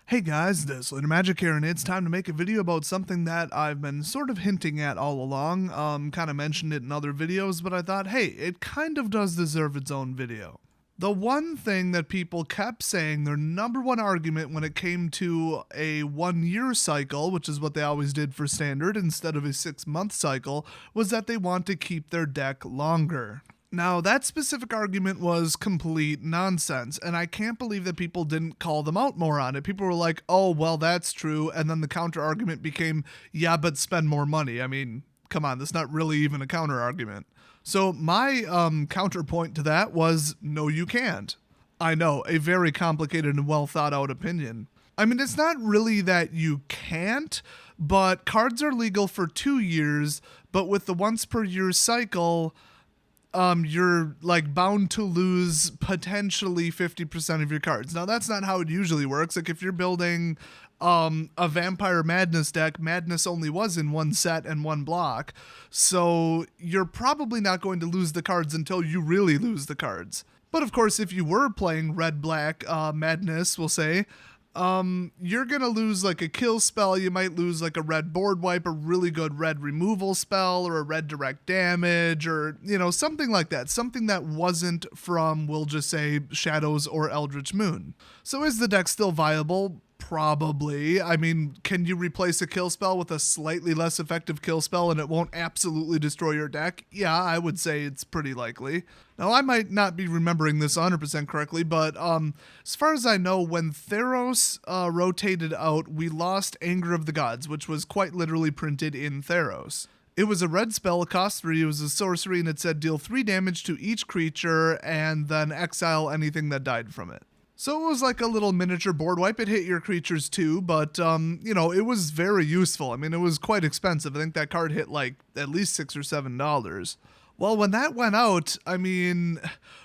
Hey guys, this Later Magic here, and it's time to make a video about something that I've been sort of hinting at all along. Kind of mentioned it in other videos, but I thought, hey, it kind of does deserve its own video. The one thing that people kept saying, their number one argument when it came to a 1 year cycle, which is what they always did for standard instead of a 6 month cycle, was that they want to keep their deck longer. Now, that specific argument was complete nonsense, and I can't believe that people didn't call them out more on it. People were like, oh, well, that's true, and then the counter argument became, yeah, but spend more money. I mean, come on, that's not really even a counter argument. So my counterpoint to that was, no, you can't. I know, a very complicated and well thought out opinion. I mean, it's not really that you can't, but cards are legal for 2 years, but with the once per year cycle, you're like bound to lose potentially 50% of your cards. Now that's not how it usually works. Like if you're building a Vampire Madness deck, Madness only was in one set and one block, so you're probably not going to lose the cards until you really lose the cards. But of course, if you were playing red-black Madness, we'll say, you're gonna lose like a kill spell. You might lose like a red board wipe, a really good red removal spell, or a red direct damage, or something like that. Something that wasn't from, we'll just say, Shadows or Eldritch Moon. So is the deck still viable? Probably. I mean, can you replace a kill spell with a slightly less effective kill spell and it won't absolutely destroy your deck? Yeah, I would say it's pretty likely. Now, I might not be remembering this 100% correctly, but as far as I know, when Theros rotated out, we lost Anger of the Gods, which was quite literally printed in Theros. It was a red spell, it cost 3, it was a sorcery, and it said deal 3 damage to each creature and then exile anything that died from it. So it was like a little miniature board wipe. It hit your creatures too, but, it was very useful. I mean, it was quite expensive. I think that card hit like at least $6 or $7. Well, when that went out, I mean,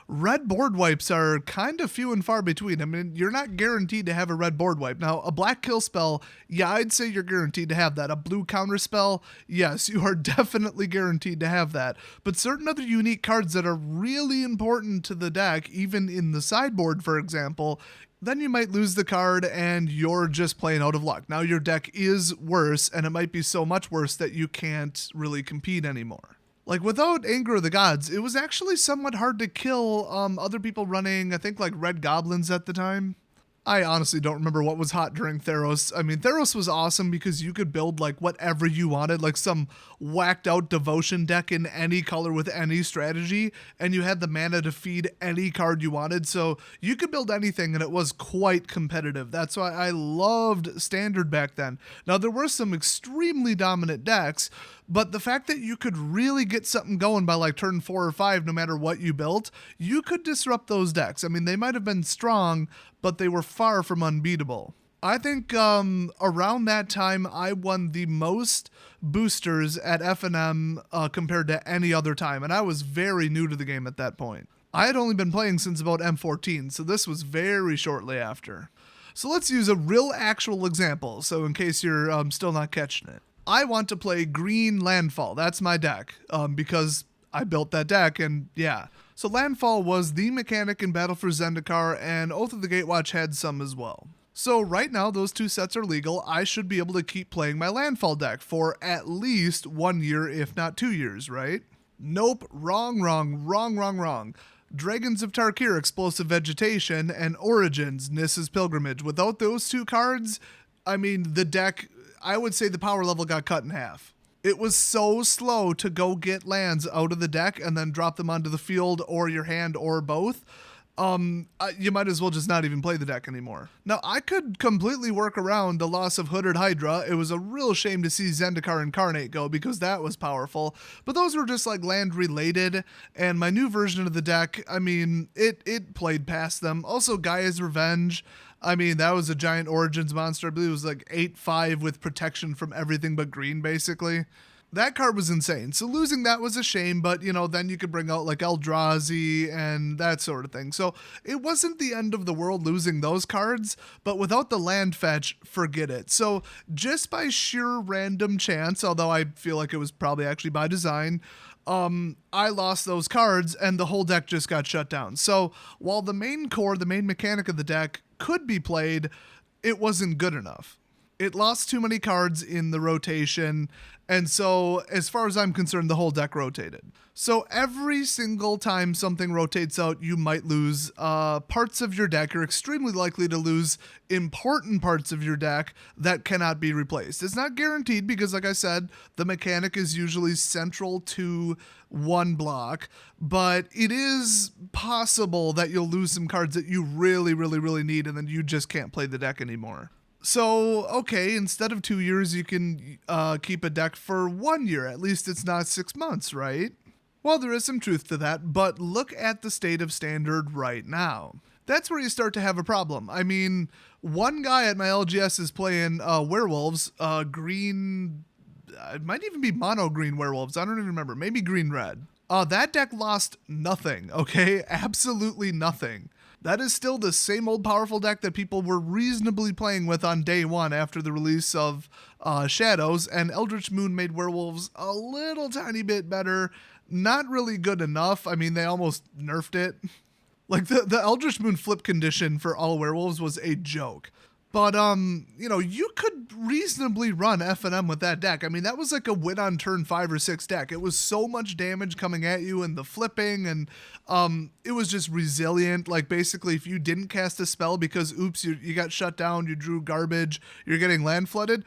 red board wipes are kind of few and far between. I mean, you're not guaranteed to have a red board wipe. Now, a black kill spell, yeah, I'd say you're guaranteed to have that. A blue counter spell, yes, you are definitely guaranteed to have that. But certain other unique cards that are really important to the deck, even in the sideboard, for example, then you might lose the card and you're just plain out of luck. Now your deck is worse, and it might be so much worse that you can't really compete anymore. Like, without Anger of the Gods, it was actually somewhat hard to kill other people running, I think, like, red goblins at the time. I honestly don't remember what was hot during Theros. I mean, Theros was awesome because you could build, like, whatever you wanted, like some whacked-out devotion deck in any color with any strategy, and you had the mana to feed any card you wanted, so you could build anything, and it was quite competitive. That's why I loved Standard back then. Now, there were some extremely dominant decks, but the fact that you could really get something going by like turn 4 or 5, no matter what you built, you could disrupt those decks. I mean, they might have been strong, but they were far from unbeatable. I think around that time, I won the most boosters at FNM compared to any other time, and I was very new to the game at that point. I had only been playing since about M14, so this was very shortly after. So let's use a real actual example, so in case you're still not catching it. I want to play green Landfall. That's my deck, because I built that deck, and yeah. So Landfall was the mechanic in Battle for Zendikar, and Oath of the Gatewatch had some as well. So right now, those 2 sets are legal. I should be able to keep playing my Landfall deck for at least 1 year, if not 2 years, right? Nope, wrong. Dragons of Tarkir, Explosive Vegetation, and Origins, Nissa's Pilgrimage. Without those 2 cards, I mean, the deck, I would say the power level got cut in half. It was so slow to go get lands out of the deck and then drop them onto the field or your hand or both. You might as well just not even play the deck anymore. Now, I could completely work around the loss of Hooded Hydra. It was a real shame to see Zendikar Incarnate go because that was powerful. But those were just like land related, and my new version of the deck, I mean, it played past them. Also, Gaia's Revenge. I mean, that was a giant Origins monster. I believe it was like 8/5 with protection from everything but green, basically. That card was insane. So losing that was a shame, but, then you could bring out like Eldrazi and that sort of thing. So it wasn't the end of the world losing those cards, but without the land fetch, forget it. So just by sheer random chance, although I feel like it was probably actually by design, I lost those cards and the whole deck just got shut down. So while the main core, the main mechanic of the deck could be played, it wasn't good enough. It lost too many cards in the rotation, and so as far as I'm concerned, the whole deck rotated. So every single time something rotates out, you might lose parts of your deck. You're extremely likely to lose important parts of your deck that cannot be replaced. It's not guaranteed because, like I said, the mechanic is usually central to one block, but it is possible that you'll lose some cards that you really, really, really need, and then you just can't play the deck anymore. So, okay, instead of 2 years, you can keep a deck for 1 year. At least it's not 6 months, right? Well, there is some truth to that, but look at the state of Standard right now. That's where you start to have a problem. I mean, one guy at my LGS is playing werewolves, green, it might even be mono green werewolves. I don't even remember. Maybe green red. That deck lost nothing, okay? Absolutely nothing. That is still the same old powerful deck that people were reasonably playing with on day one after the release of Shadows, and Eldritch Moon made werewolves a little tiny bit better. Not really good enough. I mean, they almost nerfed it. Like, the Eldritch Moon flip condition for all werewolves was a joke. But, you know, you could reasonably run F&M with that deck. I mean, that was like a win on turn 5 or 6 deck. It was so much damage coming at you and the flipping, and it was just resilient. Like, basically, if you didn't cast a spell because, oops, you got shut down, you drew garbage, you're getting land flooded,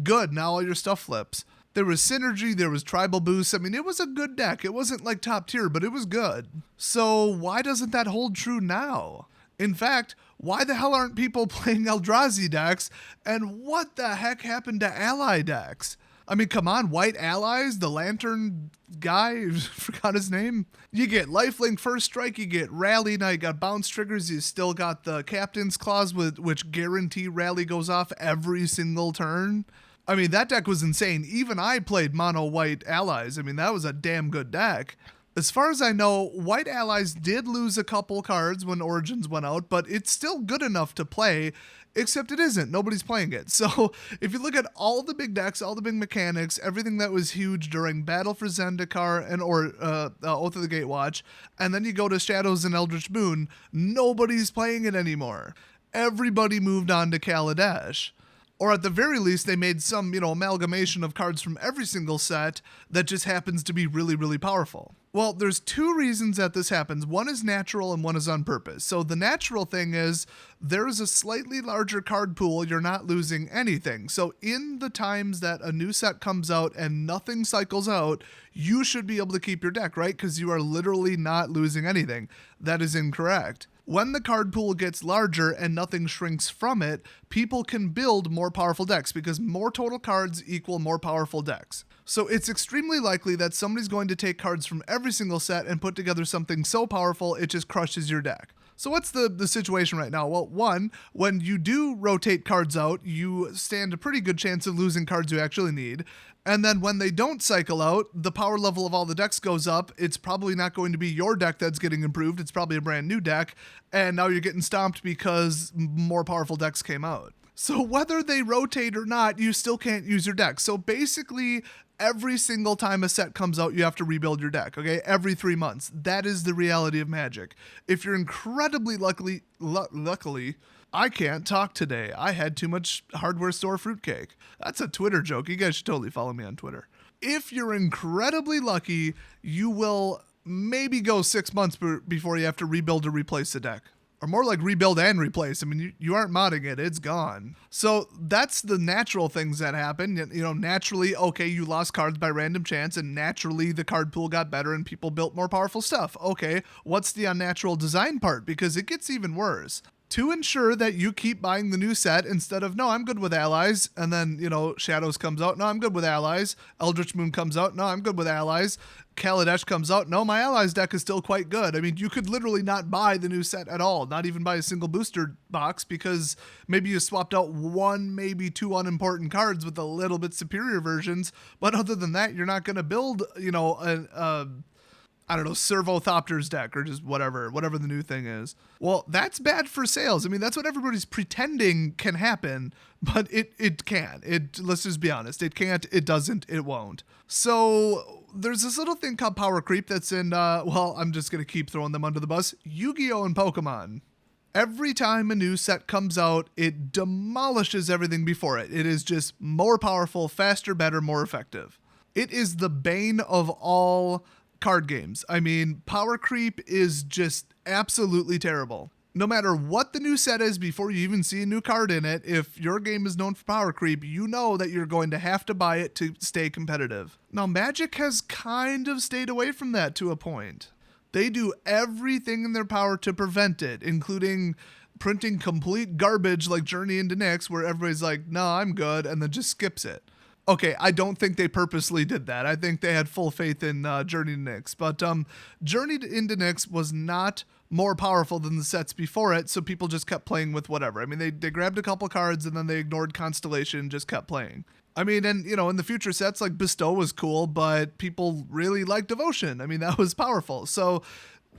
good, now all your stuff flips. There was synergy, there was tribal boosts. I mean, it was a good deck. It wasn't like top tier, but it was good. So why doesn't that hold true now? In fact, why the hell aren't people playing Eldrazi decks? And what the heck happened to ally decks? I mean, come on, white allies, the lantern guy, forgot his name. You get lifelink first strike, you get rally, now you got bounce triggers, you still got the captain's clause which guarantee rally goes off every single turn. I mean, that deck was insane. Even I played mono white allies. I mean, that was a damn good deck. As far as I know, white allies did lose a couple cards when Origins went out, but it's still good enough to play, except it isn't. Nobody's playing it. So if you look at all the big decks, all the big mechanics, everything that was huge during Battle for Zendikar and Oath of the Gatewatch, and then you go to Shadows and Eldritch Moon, nobody's playing it anymore. Everybody moved on to Kaladesh. Or at the very least, they made some, amalgamation of cards from every single set that just happens to be really, really powerful. Well, there's two reasons that this happens. One is natural and one is on purpose. So the natural thing is there is a slightly larger card pool. You're not losing anything. So in the times that a new set comes out and nothing cycles out, you should be able to keep your deck, right? Because you are literally not losing anything. That is incorrect. When the card pool gets larger and nothing shrinks from it, people can build more powerful decks because more total cards equal more powerful decks. So it's extremely likely that somebody's going to take cards from every single set and put together something so powerful it just crushes your deck. So what's the situation right now? Well, one, when you do rotate cards out, you stand a pretty good chance of losing cards you actually need. And then when they don't cycle out, the power level of all the decks goes up. It's probably not going to be your deck that's getting improved. It's probably a brand new deck. And now you're getting stomped because more powerful decks came out. So whether they rotate or not, you still can't use your deck. So basically, every single time a set comes out, you have to rebuild your deck, okay? Every 3 months. That is the reality of Magic. If you're incredibly luckily, I can't talk today. I had too much hardware store fruitcake. That's a Twitter joke. You guys should totally follow me on Twitter. If you're incredibly lucky, you will maybe go 6 months before you have to rebuild or replace the deck. Or more like rebuild and replace. I mean, you aren't modding it. It's gone. So that's the natural things that happen. Naturally, okay, you lost cards by random chance, and naturally the card pool got better and people built more powerful stuff. Okay, what's the unnatural design part? Because it gets even worse. To ensure that you keep buying the new set instead of, no, I'm good with allies, and then, Shadows comes out, no, I'm good with allies, Eldritch Moon comes out, no, I'm good with allies, Kaladesh comes out, no, my allies deck is still quite good. I mean, you could literally not buy the new set at all, not even buy a single booster box, because maybe you swapped out one, maybe two unimportant cards with a little bit superior versions, but other than that, you're not going to build, Servothopter's deck or just whatever the new thing is. Well, that's bad for sales. I mean, that's what everybody's pretending can happen, but it can. Let's just be honest. It can't, it doesn't, it won't. So there's this little thing called power creep that's in, I'm just going to keep throwing them under the bus. Yu-Gi-Oh! And Pokemon. Every time a new set comes out, it demolishes everything before it. It is just more powerful, faster, better, more effective. It is the bane of all card games. I mean, power creep is just absolutely terrible. No matter what the new set is, before you even see a new card in it, if your game is known for power creep, you know that you're going to have to buy it to stay competitive. Now, Magic has kind of stayed away from that to a point. They do everything in their power to prevent it, including printing complete garbage like Journey into Nyx, where everybody's like, no, I'm good, and then just skips it. Okay, I don't think they purposely did that. I think they had full faith in Journey to Nyx. But Journey into Nyx was not more powerful than the sets before it, so people just kept playing with whatever. I mean, they grabbed a couple cards and then they ignored Constellation and just kept playing. I mean, and, you know, in the future sets, like Bestow was cool, but people really liked Devotion. I mean, that was powerful. So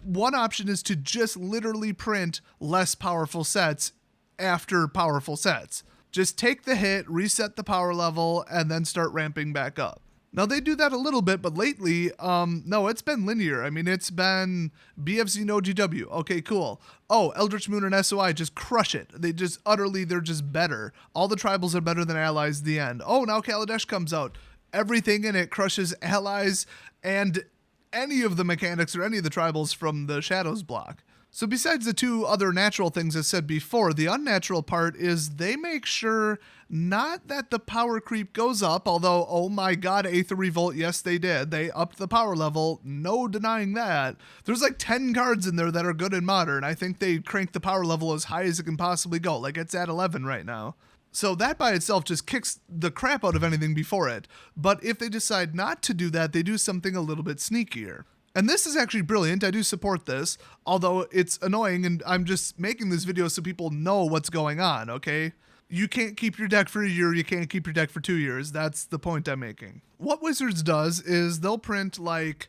one option is to just literally print less powerful sets after powerful sets. Just take the hit, reset the power level, and then start ramping back up. Now, they do that a little bit, but lately, no, it's been linear. I mean, it's been BFZ no GW. Okay, cool. Oh, Eldritch Moon and SOI just crush it. They're just better. All the tribals are better than allies at the end. Oh, now Kaladesh comes out. Everything in it crushes allies and any of the mechanics or any of the tribals from the Shadows block. So besides the two other natural things I said before, the unnatural part is they make sure not that the power creep goes up, although, oh my god, Aether Revolt, yes they did. They upped the power level, no denying that. There's like 10 cards in there that are good in Modern. I think they cranked the power level as high as it can possibly go, like it's at 11 right now. So that by itself just kicks the crap out of anything before it. But if they decide not to do that, they do something a little bit sneakier. And this is actually brilliant. I do support this, although it's annoying, and I'm just making this video so people know what's going on, okay? You can't keep your deck for a year, you can't keep your deck for 2 years. That's the point I'm making. What Wizards does is they'll print like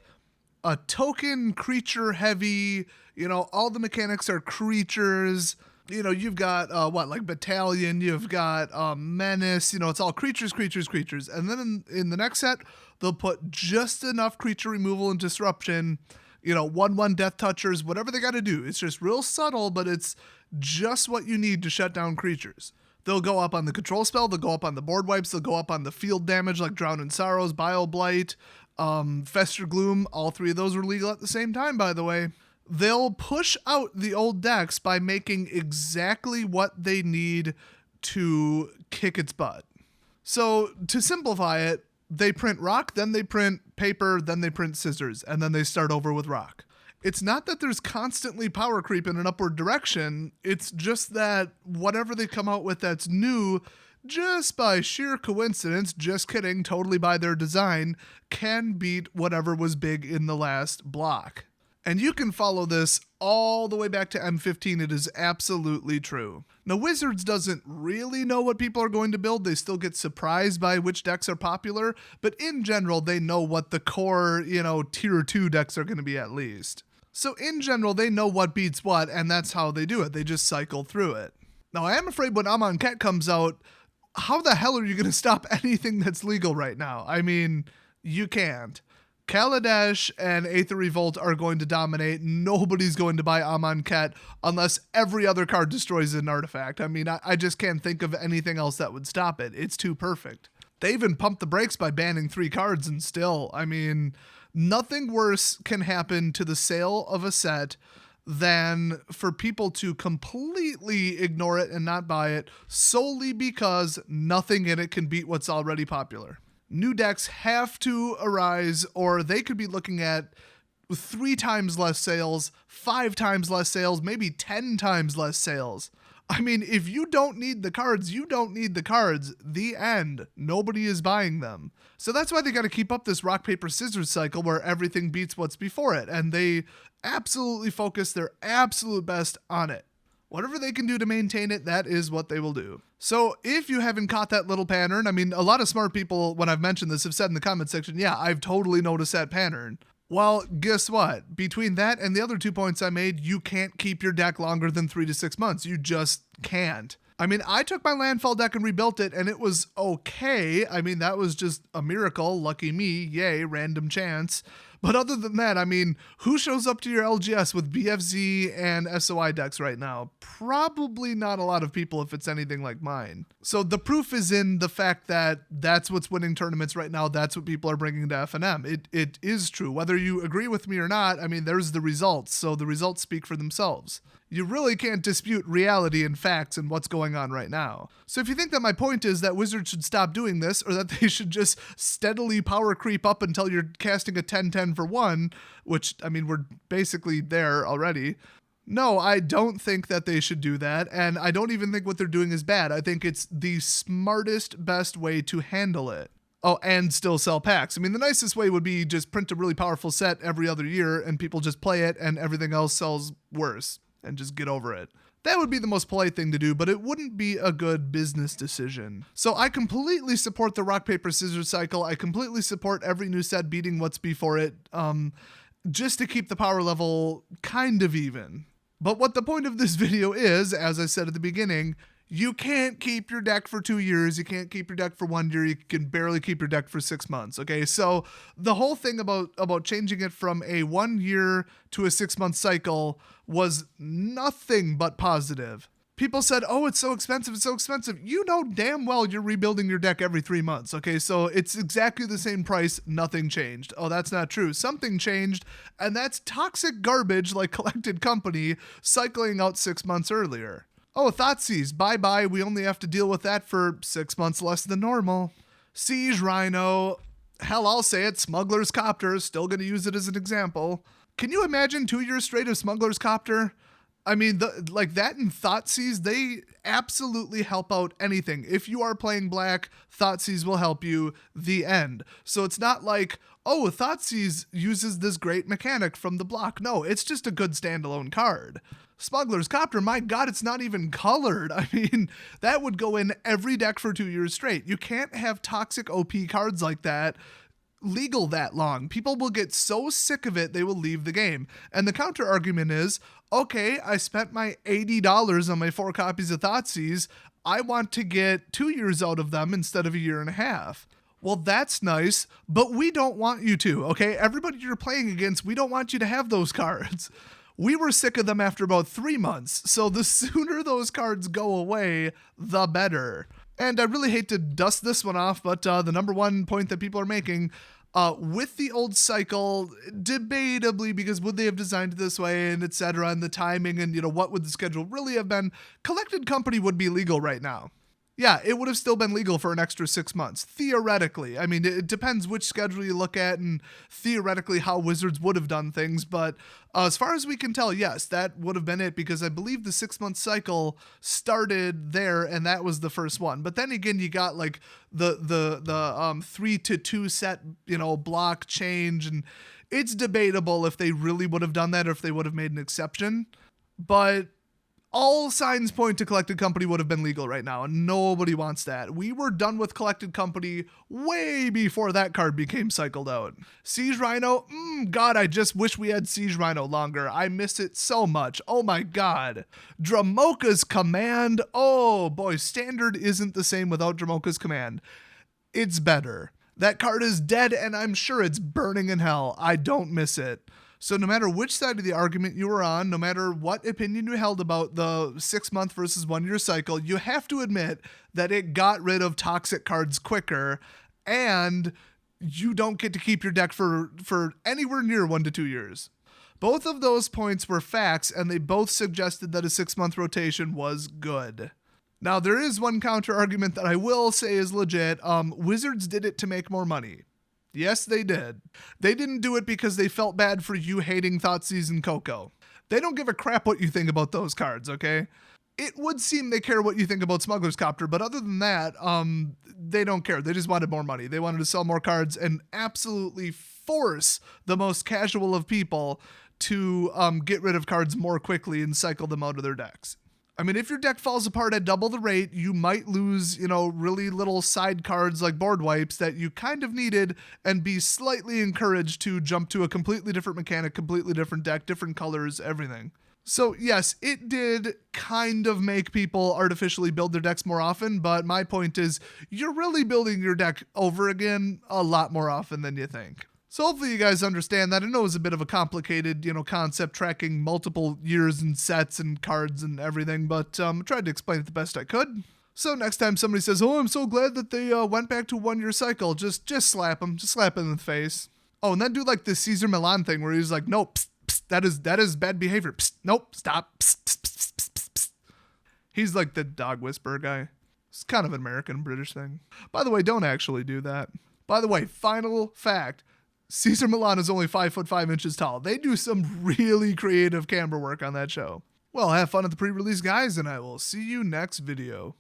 a token creature heavy, you know, all the mechanics are creatures. You know, you've got, like Battalion, you've got Menace, you know, it's all creatures. And then in the next set, they'll put just enough creature removal and disruption, you know, 1/1 Death Touchers, whatever they got to do. It's just real subtle, but it's just what you need to shut down creatures. They'll go up on the control spell, they'll go up on the board wipes, they'll go up on the field damage like Drown in Sorrows, Bile Blight, Fester Gloom. All three of those were legal at the same time, by the way. They'll push out the old decks by making exactly what they need to kick its butt. So to simplify it, they print rock, then they print paper, then they print scissors, and then they start over with rock. It's not that there's constantly power creep in an upward direction, it's just that whatever they come out with that's new, just by sheer coincidence, just kidding, totally by their design, can beat whatever was big in the last block. And you can follow this all the way back to M15. It is absolutely true. Now, Wizards doesn't really know what people are going to build. They still get surprised by which decks are popular. But in general, they know what the core, you know, tier 2 decks are going to be at least. So in general, they know what beats what, and that's how they do it. They just cycle through it. Now, I am afraid when Amonkhet comes out, how the hell are you going to stop anything that's legal right now? I mean, you can't. Kaladesh and Aether Revolt are going to dominate. Nobody's going to buy Amonkhet unless every other card destroys an artifact. I mean, I just can't think of anything else that would stop it. It's too perfect. They even pumped the brakes by banning 3 cards, and still, I mean, nothing worse can happen to the sale of a set than for people to completely ignore it and not buy it solely because nothing in it can beat what's already popular. New decks have to arise, or they could be looking at 3 times less sales, 5 times less sales, maybe 10 times less sales. I mean, if you don't need the cards, you don't need the cards. The end. Nobody is buying them. So that's why they got to keep up this rock, paper, scissors cycle where everything beats what's before it. And they absolutely focus their absolute best on it. Whatever they can do to maintain it, that is what they will do. So if you haven't caught that little pattern, I mean, a lot of smart people, when I've mentioned this, have said in the comment section, yeah, I've totally noticed that pattern. Well, guess what? Between that and the other 2 points I made, you can't keep your deck longer than 3 to 6 months. You just can't. I mean, I took my landfall deck and rebuilt it, and it was okay. I mean, that was just a miracle. Lucky me. Yay, random chance. But other than that, I mean, who shows up to your LGS with BFZ and SOI decks right now? Probably not a lot of people if it's anything like mine. So the proof is in the fact that that's what's winning tournaments right now. That's what people are bringing to FNM. It is true. Whether you agree with me or not, I mean, there's the results. So the results speak for themselves. You really can't dispute reality and facts and what's going on right now. So if you think that my point is that Wizards should stop doing this, or that they should just steadily power creep up until you're casting a 10-10 for 1, which, I mean, we're basically there already. No, I don't think that they should do that, and I don't even think what they're doing is bad. I think it's the smartest, best way to handle it. Oh, and still sell packs. I mean, the nicest way would be just print a really powerful set every other year and people just play it and everything else sells worse. And just get over it. That would be the most polite thing to do, but it wouldn't be a good business decision. So I completely support the rock, paper, scissors cycle. I completely support every new set beating what's before it, just to keep the power level kind of even. But what the point of this video is, as I said at the beginning, you can't keep your deck for 2 years. You can't keep your deck for 1 year. You can barely keep your deck for 6 months. Okay, so the whole thing about changing it from a 1 year to a 6-month cycle was nothing but positive. People said, oh, it's so expensive. It's so expensive. You know damn well you're rebuilding your deck every 3 months. Okay, so it's exactly the same price. Nothing changed. Oh, that's not true. Something changed, and that's toxic garbage like Collected Company cycling out 6 months earlier. Oh, Thoughtseize, bye-bye, we only have to deal with that for 6 months less than normal. Siege Rhino, hell, I'll say it, Smuggler's Copter, still gonna use it as an example. Can you imagine 2 years straight of Smuggler's Copter? I mean, like that and Thoughtseize, they absolutely help out anything. If you are playing black, Thoughtseize will help you, the end. So it's not like, oh, Thoughtseize uses this great mechanic from the block. No, it's just a good standalone card. Smuggler's Copter, my god, it's not even colored. I mean, that would go in every deck for 2 years straight. You can't have toxic OP cards like that legal that long. People will get so sick of it, they will leave the game. And the counter argument is, okay, I spent my $80 on my 4 copies of Thoughtseize. I want to get 2 years out of them instead of a year and a half. Well, that's nice, but we don't want you to, okay? Everybody you're playing against, we don't want you to have those cards. We were sick of them after about 3 months, so the sooner those cards go away, the better. And I really hate to dust this one off, but the number one point that people are making, with the old cycle, debatably, because would they have designed it this way, and etc., and the timing, and what would the schedule really have been, Collected Company would be legal right now. Yeah, it would have still been legal for an extra 6 months, theoretically. I mean, it depends which schedule you look at and theoretically how Wizards would have done things, but as far as we can tell, yes, that would have been it, because I believe the 6-month cycle started there, and that was the first one. But then again, you got like the 3-2 set, block change, and it's debatable if they really would have done that or if they would have made an exception. But all signs point to Collected Company would have been legal right now, and nobody wants that. We were done with Collected Company way before that card became cycled out. Siege Rhino, god, I just wish we had Siege Rhino longer. I miss it so much. Oh my god. Dramoka's Command, oh boy, Standard isn't the same without Dramoka's Command. It's better. That card is dead, and I'm sure it's burning in hell. I don't miss it. So no matter which side of the argument you were on, no matter what opinion you held about the 6-month versus 1 year cycle, you have to admit that it got rid of toxic cards quicker, and you don't get to keep your deck for anywhere near 1 to 2 years. Both of those points were facts, and they both suggested that a 6-month rotation was good. Now, there is one counter argument that I will say is legit. Wizards did it to make more money. Yes, they did. They didn't do it because they felt bad for you hating Thoughtseize and Coco. They don't give a crap what you think about those cards, okay? It would seem they care what you think about Smuggler's Copter, but other than that, they don't care. They just wanted more money. They wanted to sell more cards and absolutely force the most casual of people to get rid of cards more quickly and cycle them out of their decks. I mean, if your deck falls apart at double the rate, you might lose, really little side cards like board wipes that you kind of needed, and be slightly encouraged to jump to a completely different mechanic, completely different deck, different colors, everything. So yes, it did kind of make people artificially build their decks more often, but my point is you're really building your deck over again a lot more often than you think. So hopefully you guys understand that. I know it's a bit of a complicated, concept tracking multiple years and sets and cards and everything, but I tried to explain it the best I could. So next time somebody says, "Oh, I'm so glad that they went back to a 1-year cycle," just slap them. Just slap them in the face. Oh, and then do like the Caesar Milan thing where he's like, "No, psst, psst, that is bad behavior. Psst, nope, stop. Psst, psst, psst, psst, psst, psst." He's like the dog whisperer guy. It's kind of an American British thing. By the way, don't actually do that. By the way, final fact. Caesar Milan is only 5'5" tall. They do some really creative camera work on that show. Well, have fun at the pre-release, guys, and I will see you next video.